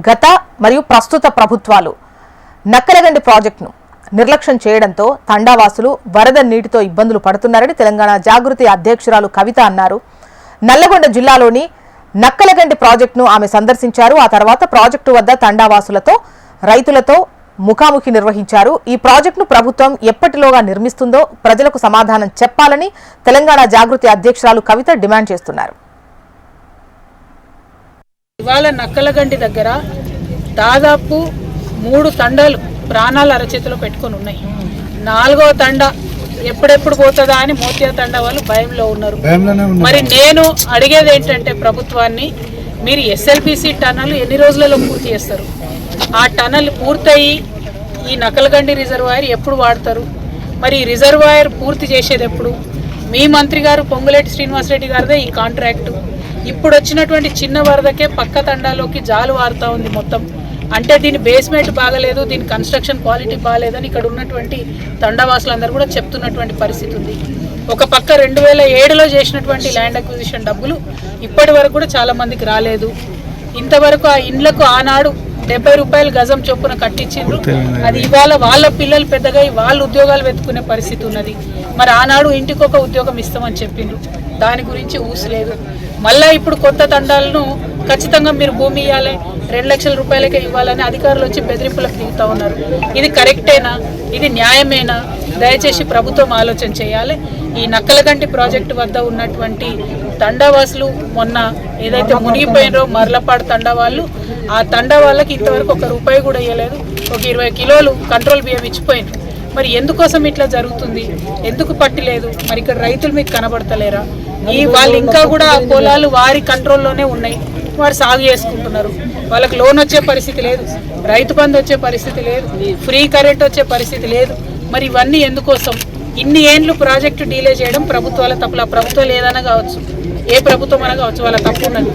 గత మరియు ప్రస్తుత ప్రభుత్వాలు నక్కలగండి ప్రాజెక్టును నిర్లక్ష్యం చేయడంతో తండావాసులు వరద నీటితో ఇబ్బందులు పడుతున్నారని తెలంగాణ జాగృతి అధ్యక్షురాలు కవిత అన్నారు. నల్లగొండ జిల్లాలోని నక్కలగండి ప్రాజెక్టును ఆమె సందర్శించారు. ఆ తర్వాత ప్రాజెక్టు వద్ద తండావాసులతో రైతులతో ముఖాముఖి నిర్వహించారు. ఈ ప్రాజెక్టును ప్రభుత్వం ఎప్పటిలోగా నిర్మిస్తుందో ప్రజలకు సమాధానం చెప్పాలని తెలంగాణ జాగృతి అధ్యక్షురాలు కవిత డిమాండ్ చేస్తున్నారు. ఇవాళ నక్కలగండి దగ్గర దాదాపు 3 తండాలు ప్రాణాల అరచేతిలో పెట్టుకొని ఉన్నాయి. 4వ తండ ఎప్పుడెప్పుడు పోతుందా అని మోతియా తండ వాళ్ళు భయంలో ఉన్నారు. మరి నేను అడిగేది ఏంటంటే ప్రభుత్వాన్ని, మీరు ఎస్ఎల్బిసి టనల్ ఎన్ని రోజులలో పూర్తి చేస్తారు? ఆ టనల్ పూర్తయి ఈ నక్కలగండి రిజర్వాయర్ ఎప్పుడు వాడతారు? మరి ఈ రిజర్వాయర్ పూర్తి చేసేది ఎప్పుడు? మీ మంత్రి గారు పొంగులేటి శ్రీనివాసరెడ్డి గారిదే ఈ కాంట్రాక్టు. ఇప్పుడు వచ్చినటువంటి చిన్న వరదకే పక్క తండాలోకి జాలు వారుతూ ఉంది మొత్తం. అంటే దీని బేస్మెంట్ బాగలేదు, దీని కన్స్ట్రక్షన్ క్వాలిటీ బాగలేదని ఇక్కడ ఉన్నటువంటి తండావాసులందరూ కూడా చెప్తున్నటువంటి పరిస్థితి ఉంది. ఒక పక్క 2007లో చేసినటువంటి ల్యాండ్ అక్విజిషన్ డబ్బులు ఇప్పటి వరకు కూడా చాలా మందికి రాలేదు. ఇంతవరకు ఆ ఇండ్లకు ఆనాడు 70 రూపాయలు గజం చొప్పున కట్టించిండ్రు. అది ఇవాళ వాళ్ళ పిల్లలు పెద్దగా వాళ్ళు ఉద్యోగాలు వెతుకునే పరిస్థితి ఉన్నది. మరి ఆనాడు ఇంటికి ఒక ఉద్యోగం ఇస్తామని చెప్పిండ్రు, దాని గురించి ఊసలేదు. మళ్ళీ ఇప్పుడు కొత్త తండాలను ఖచ్చితంగా మీరు భూమి ఇవ్వాలి, 2 లక్షల రూపాయలకే ఇవ్వాలని అధికారులు వచ్చి బెదిరింపులకు దిగుతూ ఉన్నారు. ఇది కరెక్టేనా? ఇది న్యాయమేనా? దయచేసి ప్రభుత్వం ఆలోచన చేయాలి. ఈ నక్కలగంటి ప్రాజెక్టు వద్ద ఉన్నటువంటి తండావాసులు మొన్న ఏదైతే మునిగిపోయినరో మర్లపాడు తండా వాళ్ళు, ఆ తండా వాళ్ళకి ఇంతవరకు 1 రూపాయి కూడా ఇవ్వలేదు. ఒక 20 కిలోలు కంట్రోల్ బియ్యం ఇచ్చిపోయినారు. మరి ఎందుకోసం ఇట్లా జరుగుతుంది? ఎందుకు పట్టిలేదు? మరి ఇక్కడ రైతులు మీకు కనబడతలేరా? వాళ్ళు ఇంకా కూడా పొలాలు వారి కంట్రోల్లోనే ఉన్నాయి, వారు సాగు చేసుకుంటున్నారు. వాళ్ళకి లోన్ వచ్చే పరిస్థితి లేదు, రైతు బంధు వచ్చే పరిస్థితి లేదు, ఫ్రీ కరెంట్ వచ్చే పరిస్థితి లేదు. మరి ఇవన్నీ ఎందుకోసం? ఇన్ని ఏండ్లు ప్రాజెక్టు డీలే చేయడం ప్రభుత్వాల తప్పుల. ప్రభుత్వాలు ఏదైనా కావచ్చు, ఏ ప్రభుత్వం అయినా కావచ్చు, వాళ్ళ తప్పు ఉన్నది.